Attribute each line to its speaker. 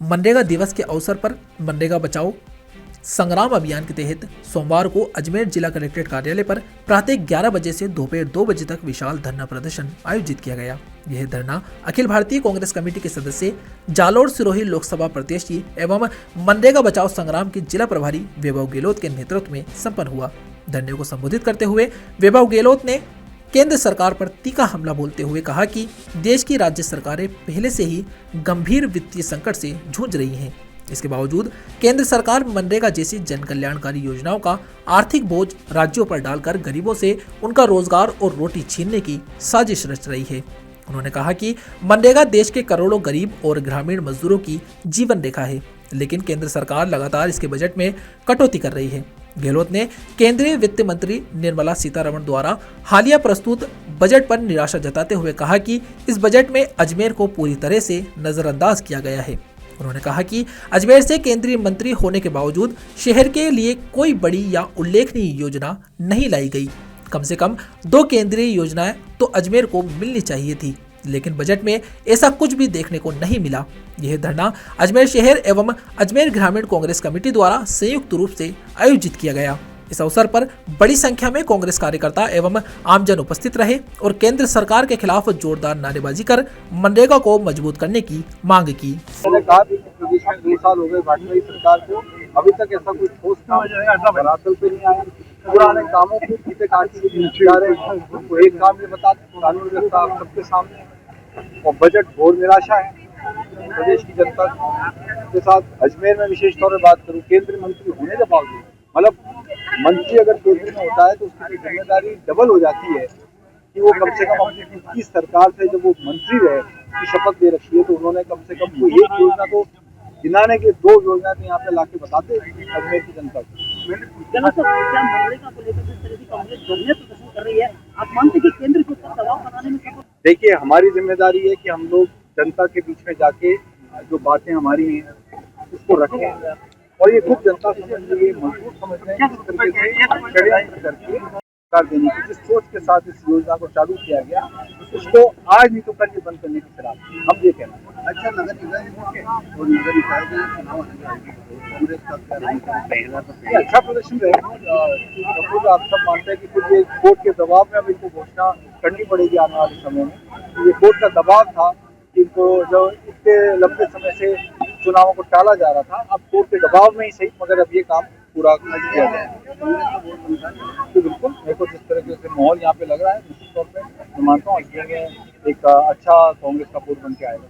Speaker 1: मनरेगा दिवस के अवसर पर मनरेगा बचाओ संग्राम अभियान के तहत सोमवार को अजमेर जिला कलेक्ट्रेट कार्यालय पर प्रातः 11 बजे से दोपहर 2 बजे तक विशाल धरना प्रदर्शन आयोजित किया गया। यह धरना अखिल भारतीय कांग्रेस कमेटी के सदस्य जालोर सिरोही लोकसभा प्रत्याशी एवं मनरेगा बचाओ संग्राम के जिला प्रभारी वैभव गहलोत के नेतृत्व में संपन्न हुआ। धरने को संबोधित करते हुए वैभव गहलोत ने केंद्र सरकार पर तीखा हमला बोलते हुए कहा कि देश की राज्य सरकारें पहले से ही गंभीर वित्तीय संकट से जूझ रही हैं। इसके बावजूद केंद्र सरकार मनरेगा जैसी जन कल्याणकारी योजनाओं का आर्थिक बोझ राज्यों पर डालकर गरीबों से उनका रोजगार और रोटी छीनने की साजिश रच रही है। उन्होंने कहा कि मनरेगा देश के करोड़ों गरीब और ग्रामीण मजदूरों की जीवन रेखा है, लेकिन केंद्र सरकार लगातार इसके बजट में कटौती कर रही है। गहलोत ने केंद्रीय वित्त मंत्री निर्मला सीतारमण द्वारा हालिया प्रस्तुत बजट पर निराशा जताते हुए कहा कि इस बजट में अजमेर को पूरी तरह से नजरअंदाज किया गया है। उन्होंने कहा कि अजमेर से केंद्रीय मंत्री होने के बावजूद शहर के लिए कोई बड़ी या उल्लेखनीय योजना नहीं लाई गई। कम से कम 2 केंद्रीय योजनाएं तो अजमेर को मिलनी चाहिए थी, लेकिन बजट में ऐसा कुछ भी देखने को नहीं मिला। यह धरना अजमेर शहर एवं अजमेर ग्रामीण कांग्रेस कमेटी द्वारा संयुक्त रूप से आयोजित किया गया। इस अवसर पर बड़ी संख्या में कांग्रेस कार्यकर्ता एवं आमजन उपस्थित रहे और केंद्र सरकार के खिलाफ जोरदार नारेबाजी कर मनरेगा को मजबूत करने की मांग की।
Speaker 2: मैंने कहा कि प्रदेश में 2 साल हो गए भाजपा की सरकार को, अभी तक ऐसा कोई ठोस काम धरातल पे नहीं आया। पुराने कामों को पीछे काटने जा रहे हैं। उनको एक काम ये बता कानून व्यवस्था आप सबके सामने और बजट घोर निराशा है प्रदेश की जनता के साथ। अजमेर में विशेष तौर पर बात करूँ, केंद्रीय मंत्री होने के बावजूद, मतलब मंत्री अगर केंद्र में होता है तो उसकी जिम्मेदारी डबल हो जाती है कि वो कम से कम अपनी खुद की सरकार से जब वो मंत्री रहे की शपथ दे रखी है तो उन्होंने कम से कम कोई एक योजना तो गिनाने के 2 योजना तो यहाँ पे लाके बताते अजमेर की जनता को। देखिए, हमारी जिम्मेदारी है कि हम लोग जनता के बीच में जाके जो बातें हमारी हैं उसको रखें और ये खुद जनता समझ रही है, मजबूत समझ रहे हैं किस तरीके से करके सरकार देने की जिस सोच के साथ इस योजना को चालू किया गया उसको आज नहीं तो कल ये बंद करने की फिराक हम ये कहना है। अच्छा, नगर निगम और नगर निकाय के चुनाव अच्छा प्रदर्शन रहेगा। आप सब मानते हैं कि कुछ ये कोर्ट के दबाव में अब इनको घोषणा करनी पड़ेगी आने वाले समय में। ये कोर्ट का दबाव था कि इनको जो इतने लंबे समय से चुनावों को टाला जा रहा था, अब कोर्ट के दबाव में ही सही मगर अब ये काम पूरा किया जाए। तो बिल्कुल मेरे को जिस तरह से माहौल यहाँ पे लग रहा है, निश्चित तौर पे मैं मानता हूँ एक अच्छा कांग्रेस का वोट बन के आएगा।